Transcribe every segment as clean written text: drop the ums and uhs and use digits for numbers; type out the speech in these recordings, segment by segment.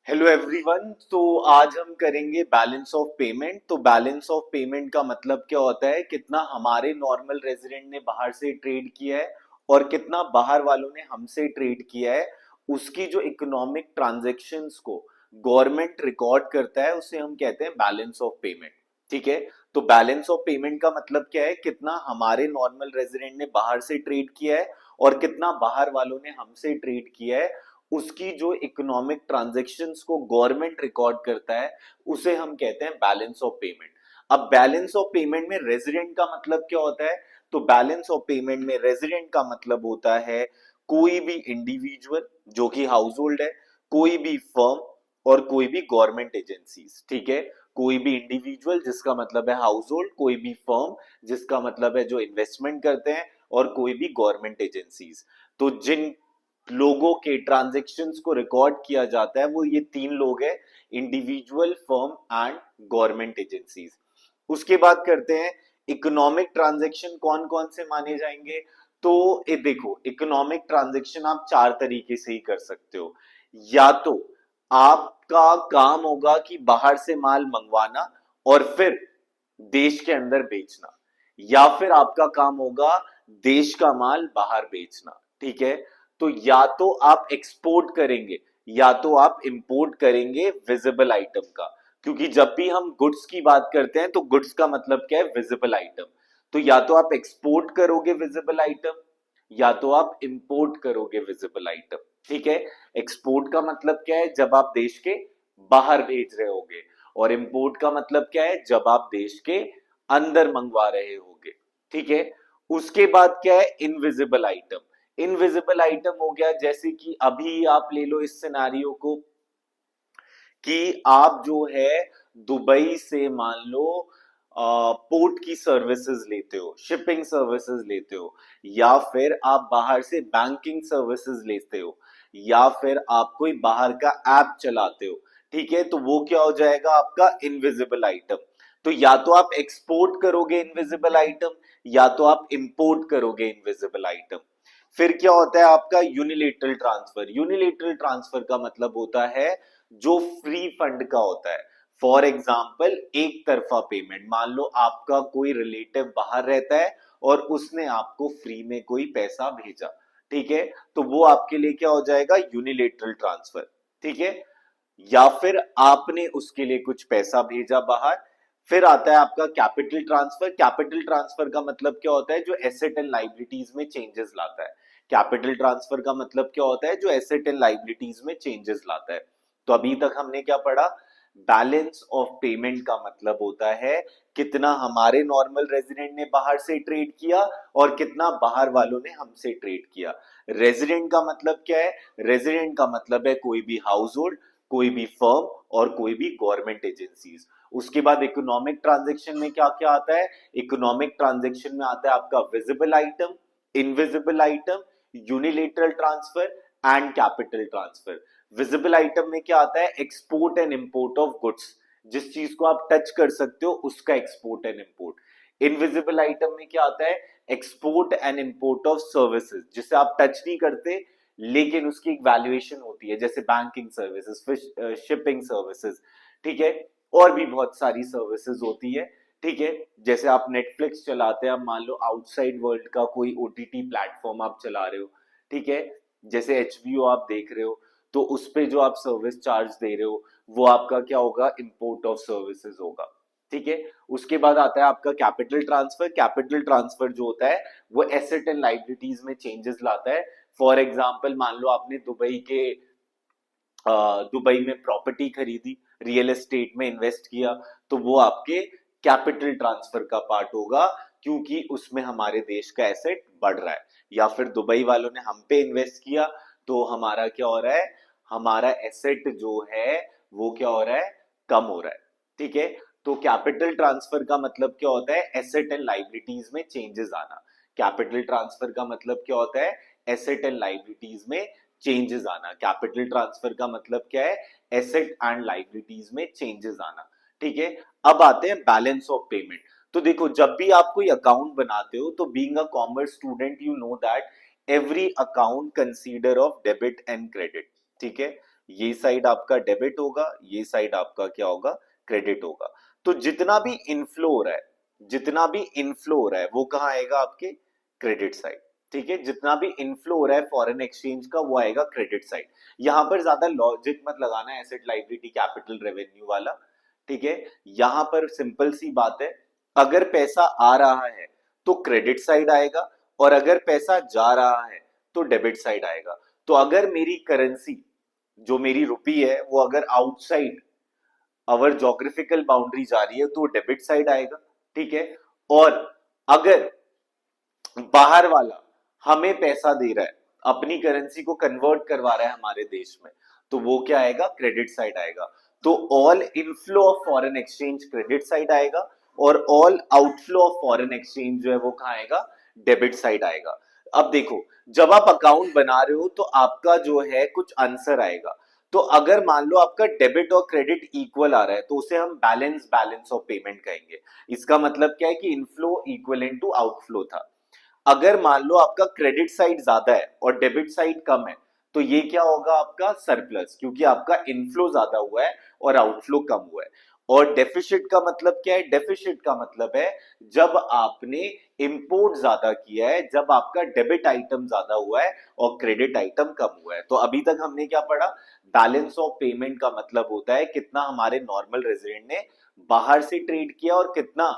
Hello everyone. तो आज हम करेंगे बैलेंस ऑफ पेमेंट। तो बैलेंस ऑफ पेमेंट का मतलब क्या होता है, कितना हमारे नॉर्मल रेजिडेंट ने बाहर से ट्रेड किया है और कितना बाहर वालों ने हमसे ट्रेड किया है। उसकी जो इकोनॉमिक ट्रांजैक्शंस को गवर्नमेंट रिकॉर्ड करता है उसे हम कहते हैं बैलेंस ऑफ पेमेंट। ठीक है। तो बैलेंस ऑफ पेमेंट का मतलब क्या है, कितना हमारे नॉर्मल रेजिडेंट ने बाहर से ट्रेड किया है और कितना बाहर वालों ने हमसे ट्रेड किया है। उसकी जो इकोनॉमिक ट्रांजैक्शंस को गवर्नमेंट रिकॉर्ड करता है उसे हम कहते हैं बैलेंस ऑफ पेमेंट। अब बैलेंस ऑफ पेमेंट में रेजिडेंट का मतलब क्या होता है, तो बैलेंस ऑफ पेमेंट में रेजिडेंट का मतलब होता है कोई भी इंडिविजुअल जो कि हाउस होल्ड है, कोई भी फर्म और कोई भी गवर्नमेंट एजेंसीज। ठीक है। कोई भी इंडिविजुअल जिसका मतलब है हाउस होल्ड, कोई भी फर्म जिसका मतलब है जो इन्वेस्टमेंट करते हैं, और कोई भी गवर्नमेंट एजेंसीज। तो जिन लोगों के ट्रांजैक्शंस को रिकॉर्ड किया जाता है वो ये तीन लोग हैं, individual, firm and government agencies. उसके बाद करते हैं इकोनॉमिक ट्रांजैक्शन कौन कौन से माने जाएंगे। तो ये देखो, इकोनॉमिक ट्रांजैक्शन आप चार तरीके से ही कर सकते हो। या तो आपका काम होगा कि बाहर से माल मंगवाना और फिर देश के अंदर बेचना, या फिर आपका काम होगा देश का माल बाहर बेचना। ठीक है। तो या तो आप एक्सपोर्ट करेंगे या तो आप इंपोर्ट करेंगे विजिबल आइटम का, क्योंकि जब भी हम गुड्स की बात करते हैं तो गुड्स का मतलब क्या है, विजिबल आइटम। तो या तो आप एक्सपोर्ट करोगे विजिबल आइटम या तो आप इंपोर्ट करोगे विजिबल आइटम। ठीक है। एक्सपोर्ट का मतलब क्या है, जब आप देश के बाहर भेज रहे होगे, और इंपोर्ट का मतलब क्या है, जब आप देश के अंदर मंगवा रहे होगे। ठीक है। उसके बाद क्या है, इनविजिबल आइटम। इनविजिबल आइटम हो गया, जैसे कि अभी आप ले लो इस सिनारियो को कि आप जो है दुबई से मान लो पोर्ट की सर्विसेज लेते हो, शिपिंग सर्विसेज लेते हो, या फिर आप बाहर से बैंकिंग सर्विसेज लेते हो, या फिर आप कोई बाहर का ऐप चलाते हो। ठीक है। तो वो क्या हो जाएगा, आपका इनविजिबल आइटम। तो या तो आप एक्सपोर्ट करोगे इनविजिबल आइटम या तो आप इंपोर्ट करोगे इनविजिबल आइटम। फिर क्या होता है आपका यूनिलेटरल ट्रांसफर। यूनिलेटरल ट्रांसफर का मतलब होता है जो फ्री फंड का होता है। फॉर एग्जाम्पल, एक तरफा पेमेंट। मान लो आपका कोई रिलेटिव बाहर रहता है और उसने आपको फ्री में कोई पैसा भेजा। ठीक है। तो वो आपके लिए क्या हो जाएगा, यूनिलेटरल ट्रांसफर। ठीक है। या फिर आपने उसके लिए कुछ पैसा भेजा बाहर। फिर आता है आपका कैपिटल ट्रांसफर। कैपिटल ट्रांसफर का मतलब क्या होता है, जो एसेट एंड लाइबिलिटीज में चेंजेस लाता है। कैपिटल ट्रांसफर का मतलब क्या होता है, जो एसेट एंड लाइबिलिटीज में चेंजेस लाता है। तो अभी तक हमने क्या पढ़ा, बैलेंस ऑफ पेमेंट का मतलब होता है कितना हमारे नॉर्मल रेजिडेंट ने बाहर से ट्रेड किया और कितना बाहर वालों ने हमसे ट्रेड किया। रेजिडेंट का मतलब क्या है, रेजिडेंट का मतलब है कोई भी हाउस होल्ड, कोई भी फर्म और कोई भी गवर्नमेंट एजेंसीज। उसके बाद इकोनॉमिक ट्रांजैक्शन में क्या क्या आता है, इकोनॉमिक ट्रांजैक्शन में आता है आपका visible item, invisible item, unilateral transfer and capital transfer. Visible item में क्या आता है, export and import of goods. जिस चीज को आप टच कर सकते हो उसका export and import. Invisible item में क्या आता है, export and import of services, जिसे आप टच नहीं करते लेकिन उसकी एक वैल्यूएशन होती है, जैसे बैंकिंग सर्विसेज, शिपिंग सर्विसेज। ठीक है। और भी बहुत सारी सर्विसेज होती है। ठीक है। जैसे आप नेटफ्लिक्स चलाते हैं, आप मान लो आउटसाइड वर्ल्ड का कोई ओटीटी प्लेटफॉर्म आप चला रहे हो। ठीक है। जैसे एचबीओ आप देख रहे हो, तो उस पे जो आप सर्विस चार्ज दे रहे हो वो आपका क्या होगा, इंपोर्ट ऑफ सर्विसेज होगा। ठीक है। उसके बाद आता है आपका कैपिटल ट्रांसफर। कैपिटल ट्रांसफर जो होता है वो एसेट एंड लाइबिलिटीज में चेंजेस लाता है। फॉर एग्जाम्पल, मान लो आपने दुबई में प्रॉपर्टी खरीदी, रियल एस्टेट में इन्वेस्ट किया, तो वो आपके कैपिटल ट्रांसफर का पार्ट होगा, क्योंकि उसमें हमारे देश का एसेट बढ़ रहा है। या फिर दुबई वालों ने हम पे इन्वेस्ट किया तो हमारा क्या हो रहा है, हमारा एसेट जो है वो क्या हो रहा है, कम हो रहा है। ठीक है। तो कैपिटल ट्रांसफर का मतलब क्या होता है, एसेट एंड लाइबिलिटीज में चेंजेस आना। कैपिटल ट्रांसफर का मतलब क्या होता है, एसेट एंड लाइबिलिटीज में चेंजेस आना। कैपिटल ट्रांसफर का मतलब क्या है, एसेट एंड लाइबिलिटीज में चेंजेस आना। ठीक है। अब आते हैं बैलेंस ऑफ पेमेंट। तो देखो, जब भी आप कोई अकाउंट बनाते हो तो being a commerce student you know that every account consider of debit and credit. ठीक है। ये साइड आपका डेबिट होगा, ये साइड आपका क्या होगा, क्रेडिट होगा। तो जितना भी इनफ्लो हो रहा है, जितना भी इनफ्लो हो रहा है वो कहाँ आएगा, आपके क्रेडिट साइड। ठीक है, जितना भी इनफ्लो हो रहा है फॉरेन एक्सचेंज का वो आएगा क्रेडिट साइड। यहां पर ज्यादा लॉजिक मत लगाना है एसेट लायबिलिटी कैपिटल रेवेन्यू वाला। ठीक है, यहां पर सिंपल सी बात है, अगर पैसा आ रहा है तो क्रेडिट साइड आएगा, और अगर पैसा जा रहा है तो डेबिट साइड आएगा। तो अगर मेरी करेंसी, जो मेरी रुपी है, वो अगर आउटसाइड अवर जोग्राफिकल बाउंड्री जा रही है तो डेबिट साइड आएगा। ठीक है, और अगर बाहर वाला हमें पैसा दे रहा है, अपनी करेंसी को कन्वर्ट करवा रहा है हमारे देश में, तो वो क्या आएगा, क्रेडिट साइड आएगा। तो all inflow of foreign exchange credit side आएगा, और all outflow of foreign exchange जो है वो कहाँ आएगा, डेबिट साइड आएगा। अब देखो, जब आप अकाउंट बना रहे हो तो आपका जो है कुछ आंसर आएगा। तो अगर मान लो आपका डेबिट और क्रेडिट इक्वल आ रहा है तो उसे हम बैलेंस ऑफ पेमेंट कहेंगे। इसका मतलब क्या है कि इनफ्लो इक्वलेंट टू आउटफ्लो था। अगर मान लो आपका क्रेडिट साइड ज्यादा है और डेबिट साइड कम है, तो ये क्या होगा, आपका सरप्लस, क्योंकि आपका इनफ्लो ज्यादा हुआ है और आउटफ्लो कम हुआ है। और डेफिसिट का मतलब क्या है, डेफिसिट का मतलब है जब आपने इंपोर्ट ज्यादा किया है, जब आपका डेबिट आइटम ज्यादा हुआ है और क्रेडिट आइटम कम हुआ है। तो अभी तक हमने क्या पढ़ा, बैलेंस ऑफ पेमेंट का मतलब होता है कितना हमारे नॉर्मल रेजिडेंट ने बाहर से ट्रेड किया और कितना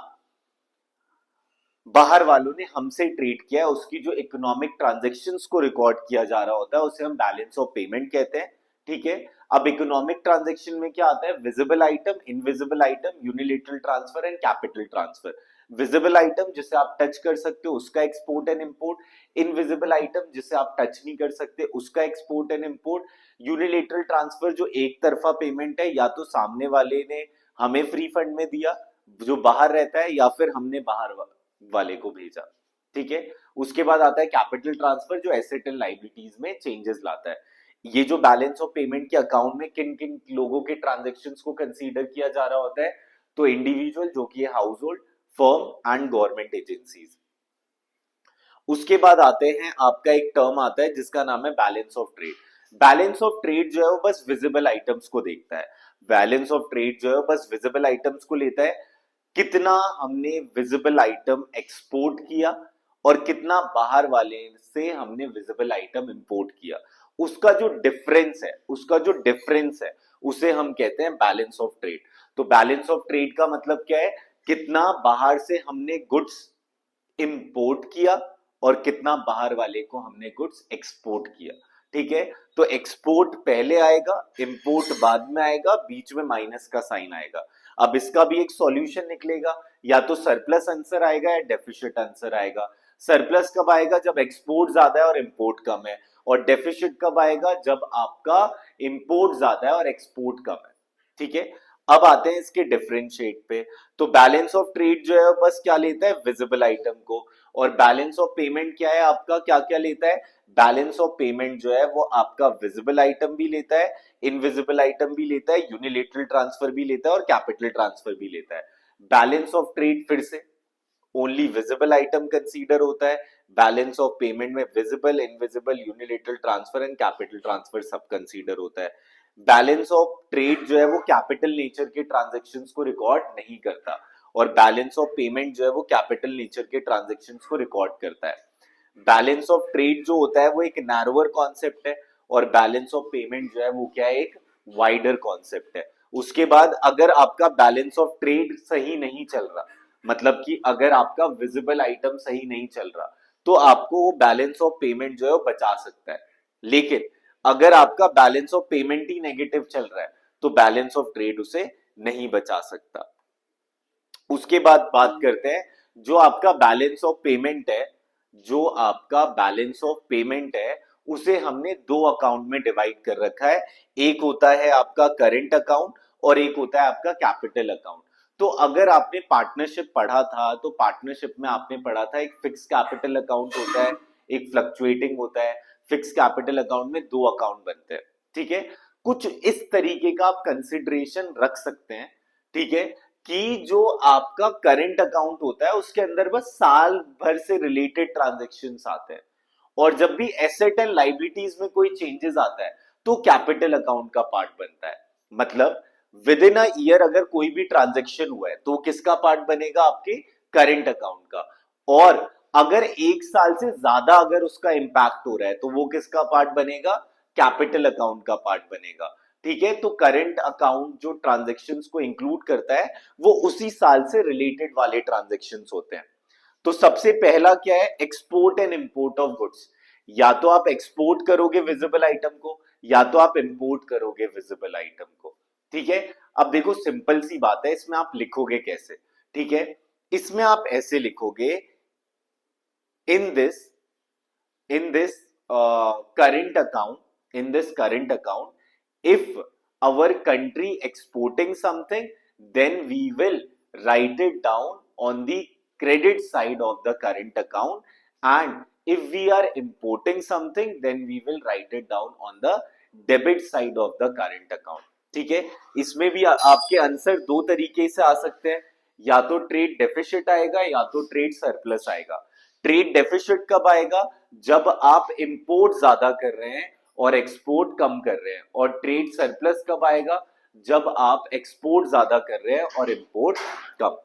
बाहर वालों ने हमसे ट्रेड किया है, उसकी जो इकोनॉमिक ट्रांजैक्शंस को रिकॉर्ड किया जा रहा होता है उसे हम बैलेंस ऑफ पेमेंट कहते हैं। ठीक है, अब इकोनॉमिक ट्रांजैक्शन में क्या आता है, visible item, invisible item, unilateral transfer and capital transfer. Visible item जिसे आप टच कर सकते हो उसका export and import, invisible item जिसे आप टच नहीं कर सकते उसका export and import, unilateral transfer जो एक तरफा पेमेंट है, या तो सामने वाले ने हमें फ्री फंड में दिया जो बाहर रहता है, या फिर हमने बाहर वाले को भेजा। ठीक है, उसके बाद आता है कैपिटल ट्रांसफर जो एसेट एंड लायबिलिटीज में चेंजेस लाता है। ये जो बैलेंस ऑफ पेमेंट के अकाउंट में किन किन लोगों के ट्रांजेक्शन्स को कंसीडर किया जा रहा होता है, तो इंडिविजुअल जो कि है house hold, firm and government agencies. उसके बाद आते हैं, आपका एक टर्म आता है जिसका नाम है balance of trade. Balance of trade जो है वो बस विजिबल आइटम्स को देखता है। बैलेंस ऑफ ट्रेड जो है वो बस विजिबल आइटम्स को लेता है, कितना हमने विजिबल आइटम एक्सपोर्ट किया और कितना बाहर वाले से हमने विजिबल आइटम इंपोर्ट किया, उसका जो डिफरेंस है, उसका जो डिफरेंस है उसे हम कहते हैं बैलेंस ऑफ ट्रेड। तो बैलेंस ऑफ ट्रेड का मतलब क्या है, कितना बाहर से हमने गुड्स इंपोर्ट किया और कितना बाहर वाले को हमने गुड्स एक्सपोर्ट किया। ठीक है, तो एक्सपोर्ट पहले आएगा, इंपोर्ट बाद में आएगा, बीच में माइनस का साइन आएगा। अब इसका भी एक सॉल्यूशन निकलेगा, या तो सरप्लस आंसर आएगा या डेफिसिट आंसर आएगा। सरप्लस कब आएगा, जब एक्सपोर्ट ज्यादा है और इंपोर्ट कम है, और डेफिसिट कब आएगा, जब आपका इंपोर्ट ज्यादा है और एक्सपोर्ट कम है। ठीक है, अब आते हैं इसके डिफरेंशिएट पे। तो बैलेंस ऑफ ट्रेड जो है बस क्या लेता है, विजिबल आइटम को, और बैलेंस ऑफ पेमेंट क्या है आपका, क्या क्या लेता है, बैलेंस ऑफ पेमेंट जो है वो आपका विजिबल आइटम भी लेता है, इनविजिबल आइटम भी लेता है, यूनिलेटरल ट्रांसफर भी लेता है और कैपिटल ट्रांसफर भी लेता है। बैलेंस ऑफ ट्रेड फिर से ओनली विजिबल आइटम कंसीडर होता है, बैलेंस ऑफ पेमेंट में visible, invisible, unilateral transfer and capital transfer सब कंसीडर होता है। बैलेंस ऑफ ट्रेड जो है वो कैपिटल नेचर के ट्रांजैक्शंस को रिकॉर्ड नहीं करता, और बैलेंस ऑफ पेमेंट जो है वो कैपिटल नेचर के ट्रांजैक्शंस को रिकॉर्ड करता है। बैलेंस ऑफ ट्रेड जो होता है वो एक नैरोअर कॉन्सेप्ट है, और बैलेंस ऑफ पेमेंट जो है वो क्या है, एक वाइडर कॉन्सेप्ट है। उसके बाद अगर आपका बैलेंस ऑफ ट्रेड सही नहीं चल रहा, मतलब कि अगर आपका विजिबल आइटम सही नहीं चल रहा, तो आपको वो बैलेंस ऑफ पेमेंट जो है वो बचा सकता है। लेकिन अगर आपका balance of payment he negative चल रहा है तो बैलेंस ऑफ ट्रेड उसे नहीं बचा सकता। उसके बाद बात करते हैं, जो आपका बैलेंस ऑफ पेमेंट है, जो आपका बैलेंस ऑफ पेमेंट है उसे हमने दो अकाउंट में डिवाइड कर रखा है। एक होता है आपका करंट अकाउंट और एक होता है आपका कैपिटल अकाउंट। तो अगर आपने पार्टनरशिप पढ़ा था तो पार्टनरशिप में आपने पढ़ा था एक फिक्स कैपिटल अकाउंट होता है, एक फ्लक्चुएटिंग होता है। फिक्स कैपिटल अकाउंट में दो अकाउंट बनते हैं। ठीक है, कुछ इस तरीके का आप कंसिडरेशन रख सकते हैं। ठीक है, कि जो आपका करंट अकाउंट होता है उसके अंदर बस साल भर से रिलेटेड ट्रांजैक्शंस आते हैं, और जब भी एसेट एंड लाइबिलिटीज में कोई चेंजेस आता है तो कैपिटल अकाउंट का पार्ट बनता है। मतलब विद इन अ ईयर अगर कोई भी ट्रांजेक्शन हुआ है तो किसका पार्ट बनेगा, आपके करेंट अकाउंट का। और अगर एक साल से ज्यादा अगर उसका इंपैक्ट हो रहा है तो वो किसका पार्ट बनेगा, कैपिटल अकाउंट का पार्ट बनेगा। ठीक है, तो करंट अकाउंट जो ट्रांजेक्शन्स को इंक्लूड करता है वो उसी साल से रिलेटेड वाले ट्रांजेक्शन्स होते हैं। तो सबसे पहला क्या है, export and import of goods. या तो आप एक्सपोर्ट करोगे विजिबल आइटम को, या तो आप इंपोर्ट करोगे विजिबल आइटम को। ठीक है, अब देखो सिंपल सी बात है, इसमें आप लिखोगे कैसे। ठीक है, इसमें आप ऐसे लिखोगे, in this in this current account, in this current account, if our country exporting something, then we will write it down on the credit side of the current account, and if we are importing something, then we will write it down on the debit side of the current account. ठीक है, इसमें भी आपके answer दो तरीके से आ सकते हैं, या तो ट्रेड डेफिसिट आएगा या तो ट्रेड सरप्लस आएगा। ट्रेड डेफिसिट कब आएगा, जब आप इंपोर्ट ज्यादा कर रहे हैं और एक्सपोर्ट कम कर रहे हैं। और ट्रेड सरप्लस कब आएगा, जब आप एक्सपोर्ट ज्यादा कर रहे हैं और इंपोर्ट कम।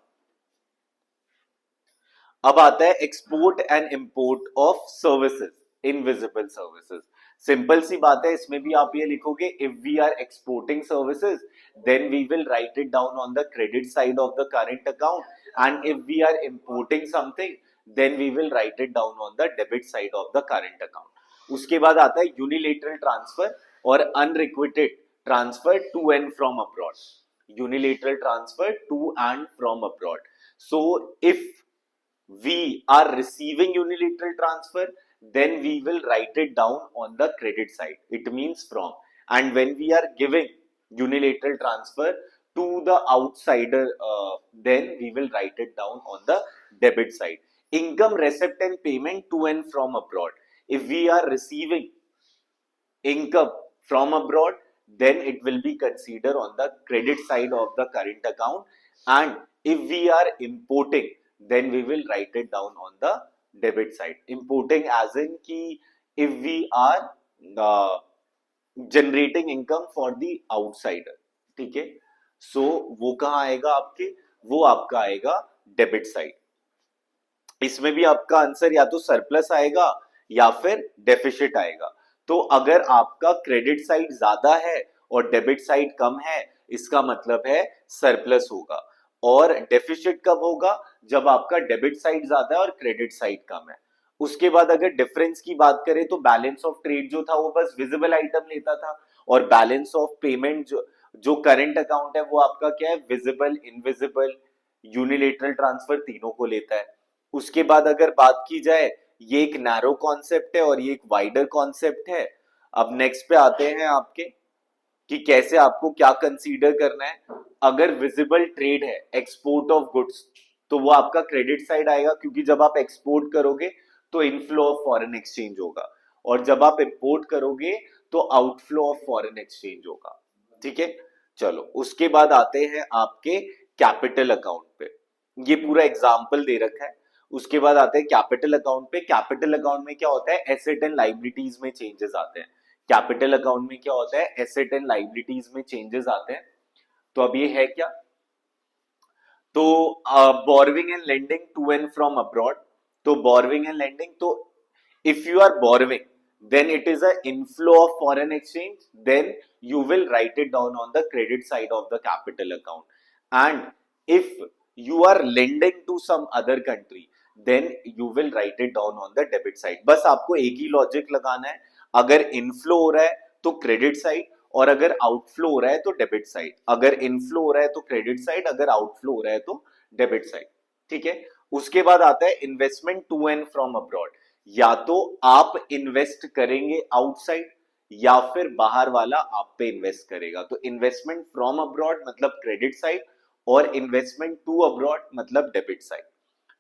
अब आता है export and import of services, invisible services. Simple सी बात है, इसमें भी आप ये लिखोगे, if we are exporting services then we will write it down on the credit side of the current account, and if we are importing something then we will write it down on the debit side of the current account। उसके बाद आता है unilateral transfer और unrequited transfer to and from abroad. Unilateral transfer to and from abroad. So if we are receiving unilateral transfer, then we will write it down on the credit side, it means from। and when we are giving unilateral transfer to the outsider, then we will write it down on the debit side। income receipt and payment to and from abroad, if we are receiving income from abroad, then it will be considered on the credit side of the current account, and if we are importing, then we will write it down on the debit side। importing as in ki if we are generating income for the outsider। ठीक है, सो वो कहां आएगा आपके, वो आपका आएगा debit side. इसमें भी आपका आंसर या तो सरप्लस आएगा या फिर डेफिसिट आएगा। तो अगर आपका क्रेडिट साइड ज्यादा है और डेबिट साइड कम है, इसका मतलब है सरप्लस होगा। और डेफिसिट कब होगा, जब आपका डेबिट साइड ज्यादा है और क्रेडिट साइड कम है। उसके बाद अगर डिफरेंस की बात करें तो बैलेंस ऑफ ट्रेड जो था वो बस विजिबल आइटम लेता था, और बैलेंस ऑफ पेमेंट जो करंट अकाउंट है वो आपका क्या है, विजिबल, इनविजिबल, यूनिलेटरल ट्रांसफर तीनों को लेता है। उसके बाद अगर बात की जाए, ये एक नैरो कॉन्सेप्ट है और ये एक वाइडर कॉन्सेप्ट है। अब नेक्स्ट पे आते हैं आपके कि कैसे आपको क्या कंसीडर करना है। अगर विजिबल ट्रेड है, एक्सपोर्ट ऑफ गुड्स, तो वो आपका क्रेडिट साइड आएगा, क्योंकि जब आप एक्सपोर्ट करोगे तो इनफ्लो ऑफ फॉरेन एक्सचेंज होगा, और जब आप इंपोर्ट करोगे तो आउटफ्लो ऑफ फॉरेन एक्सचेंज होगा। ठीक है, चलो उसके बाद आते हैं आपके कैपिटल अकाउंट पे। ये पूरा एग्जाम्पल दे रखा है। उसके बाद आते हैं कैपिटल अकाउंट पे। कैपिटल अकाउंट में क्या होता है, एसेट एंड लाइबिलिटीज में चेंजेस आते हैं। कैपिटल अकाउंट में क्या होता है, एसेट एंड लाइबिलिटीज में चेंजेस आते हैं। तो अब ये है क्या, तो borrowing and lending to and from abroad. तो बोरविंग एंड लेंडिंग, तो if you are borrowing, then it is a inflow of foreign exchange, then you will write it down on the credit side of the capital account। and if you are lending to some other country, then you will write it down on the debit side। बस आपको एक ही logic लगाना है, अगर inflow हो रहा है तो क्रेडिट साइड, और अगर आउटफ्लो हो रहा है तो डेबिट साइड। अगर इनफ्लो हो रहा है तो क्रेडिट साइड, अगर आउटफ्लो हो रहा है तो डेबिट साइड। ठीक है, उसके बाद आता है investment to and from abroad. या तो आप इन्वेस्ट करेंगे आउटसाइड, या फिर बाहर वाला आप पे इन्वेस्ट करेगा। तो इन्वेस्टमेंट फ्रॉम अब्रॉड मतलब क्रेडिट साइड, और इन्वेस्टमेंट टू अब्रॉड मतलब डेबिट साइड।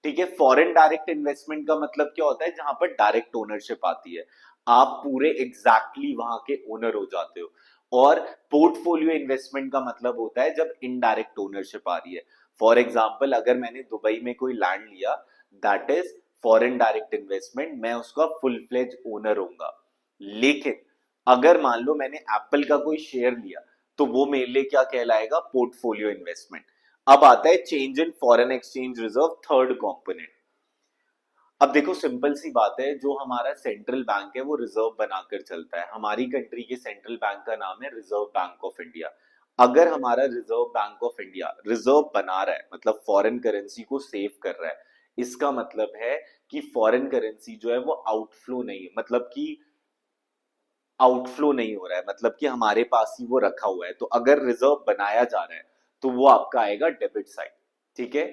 ठीक है, फॉरेन डायरेक्ट इन्वेस्टमेंट का मतलब क्या होता है, जहां पर डायरेक्ट ओनरशिप आती है, आप पूरे एग्जैक्टली वहां के ओनर हो जाते हो। और पोर्टफोलियो इन्वेस्टमेंट का मतलब होता है जब इनडायरेक्ट ओनरशिप आ रही है। फॉर एग्जाम्पल, अगर मैंने दुबई में कोई लैंड लिया, that is foreign direct investment, मैं उसका फुल फ्लेज ओनर होऊंगा। लेकिन अगर मान लो मैंने एप्पल का कोई शेयर लिया, तो वो मेरे लिए क्या कहलाएगा, पोर्टफोलियो इन्वेस्टमेंट। अब आता है change in foreign exchange reserve, third component. अब देखो सिंपल सी बात है, जो हमारा सेंट्रल बैंक है वो रिजर्व बनाकर चलता है। हमारी कंट्री के सेंट्रल बैंक का नाम है रिजर्व बैंक ऑफ इंडिया। अगर हमारा reserve bank of India reserve बना रहा है, मतलब फॉरेन करेंसी को सेव कर रहा है, इसका मतलब है कि फॉरेन करेंसी जो है वो आउटफ्लो नहीं है, मतलब कि आउटफ्लो नहीं हो रहा है, मतलब कि हमारे पास ही वो रखा हुआ है। तो अगर रिजर्व बनाया जा रहा है तो वो आपका आएगा डेबिट साइड, ठीक है।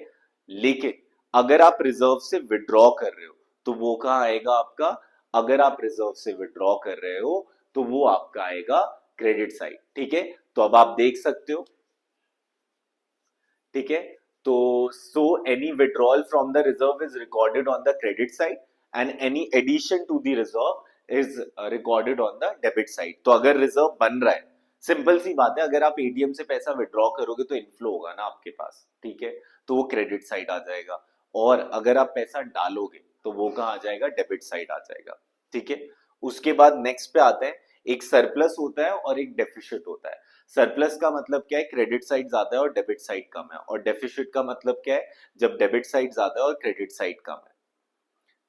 लेकिन अगर आप रिजर्व से विड्रॉ कर रहे हो तो वो कहाँ आएगा आपका, अगर आप रिजर्व से विड्रॉ कर रहे हो तो वो आपका आएगा क्रेडिट साइड, ठीक है। तो अब आप देख सकते हो, ठीक है। तो so any withdrawal from the reserve is recorded on the credit side, and any addition to the reserve is recorded on the debit side. तो अगर रिजर्व बन रहा है, सिंपल सी बात है, अगर आप एटीएम से पैसा विड्रॉ करोगे तो इनफ्लो होगा ना आपके पास, ठीक है, तो वो क्रेडिट साइड आ जाएगा। और अगर आप पैसा डालोगे तो वो कहाँ आ जाएगा, डेबिट साइड आ जाएगा, ठीक है। उसके बाद नेक्स्ट पे आते हैं, एक सरप्लस होता है और एक डेफिसिट होता है। सरप्लस का मतलब क्या है, क्रेडिट साइड ज्यादा है और डेबिट साइड कम है। और डेफिसिट का मतलब क्या है, जब डेबिट साइड ज्यादा है और क्रेडिट साइड कम है,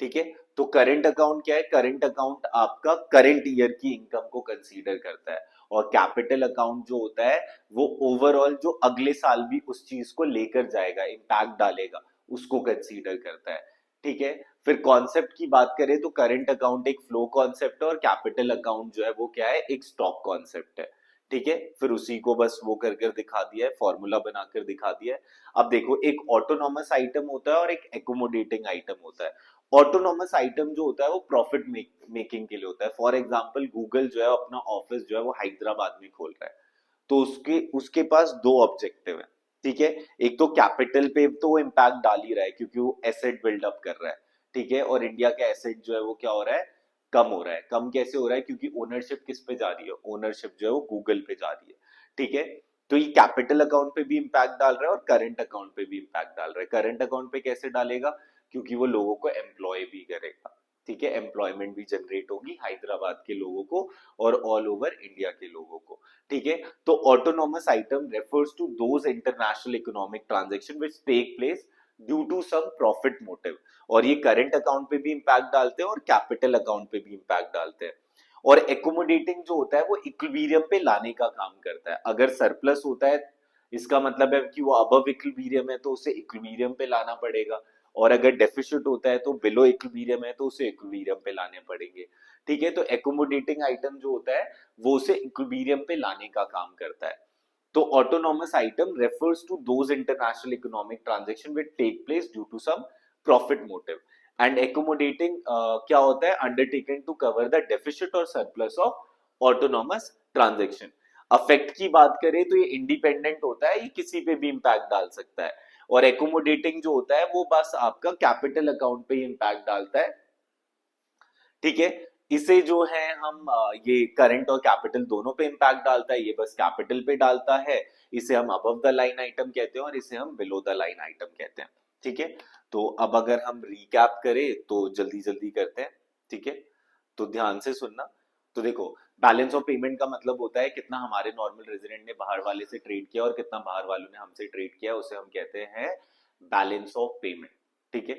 ठीक है। तो करंट अकाउंट क्या है, करंट अकाउंट आपका करंट ईयर की इनकम को कंसीडर करता है। और कैपिटल अकाउंट जो होता है वो ओवरऑल जो अगले साल भी उस चीज को लेकर जाएगा, इम्पैक्ट डालेगा, उसको कंसीडर करता है, ठीक है। फिर कॉन्सेप्ट की बात करें तो करंट अकाउंट एक फ्लो कॉन्सेप्ट है और कैपिटल अकाउंट जो है वो क्या है, एक स्टॉक कॉन्सेप्ट है, ठीक है। फिर उसी को बस वो कर कर दिखा दिया है, फॉर्मूला बनाकर दिखा दिया है। अब देखो, एक ऑटोनॉमस आइटम होता है और एक एकोमोडेटिंग आइटम होता है। ऑटोनॉमस आइटम जो होता है वो प्रॉफिट मेकिंग के लिए होता है। फॉर एग्जांपल गूगल जो है अपना ऑफिस जो है वो हैदराबाद में खोल रहा है, तो उसके उसके पास दो ऑब्जेक्टिव है, ठीक है। एक तो कैपिटल पे तो वो इम्पैक्ट डाल ही रहा है क्योंकि वो एसेट बिल्डअप कर रहा है, ठीक है। और इंडिया का एसेट जो है वो क्या हो रहा है, कम हो रहा है। कम कैसे हो रहा है, क्योंकि ओनरशिप किस पे जा रही है, ओनरशिप जो है वो गूगल पे जा रही है, ठीक है। तो ये कैपिटल अकाउंट पे भी इम्पैक्ट डाल रहा है और करंट अकाउंट पे भी इम्पैक्ट डाल रहा है। करंट अकाउंट पे कैसे डालेगा, क्योंकि वो लोगों को एम्प्लॉय भी करेगा, ठीक है, एम्प्लॉयमेंट भी जनरेट होगी हैदराबाद के लोगों को और ऑल ओवर इंडिया के लोगों को, ठीक है। तो autonomous item refers to those international economic transaction which take place due to some profit motive. और ये करंट अकाउंट पे भी इम्पैक्ट डालते हैं और कैपिटल अकाउंट पे भी इम्पैक्ट डालते हैं। और एकोमोडेटिंग जो होता है वो इक्विलिब्रियम पे लाने का काम करता है। अगर सरप्लस होता है, इसका मतलब है कि वो अबव इक्विलिब्रियम है तो उसे इक्विलिब्रियम पे लाना पड़ेगा। और अगर डेफिसिट होता है तो बिलो इक्विलिब्रियम है तो उसे इक्विलिब्रियम पे लाने पड़ेंगे, ठीक है। तो एकोमोडेटिंग आइटम जो होता है वो उसे इक्विलिब्रियम पे लाने का काम करता है। तो autonomous item refers to those international economic transaction which take place due to some profit motive. And accommodating क्या होता है, undertaken to cover the deficit or surplus of autonomous transaction. Affect की बात करें तो ये इंडिपेंडेंट होता है, ये किसी पे भी इम्पैक्ट डाल सकता है। और एकोमोडेटिंग जो होता है वो बस आपका कैपिटल अकाउंट पे ही इम्पैक्ट डालता है, ठीक है। इसे जो है हम ये करंट और कैपिटल दोनों पे इम्पैक्ट डालता है, ये बस कैपिटल पे डालता है। इसे हम अबव द लाइन आइटम कहते हैं और इसे हम बिलो द लाइन आइटम कहते हैं, ठीक है। तो अब अगर हम रिकैप करें तो जल्दी जल्दी करते हैं, ठीक है। तो ध्यान से सुनना। तो देखो, बैलेंस ऑफ पेमेंट का मतलब होता है कितना हमारे नॉर्मल रेजिडेंट ने बाहर वाले से ट्रेड किया और कितना बाहर वालों ने हमसे ट्रेड किया, उसे हम कहते हैं बैलेंस ऑफ पेमेंट, ठीक है।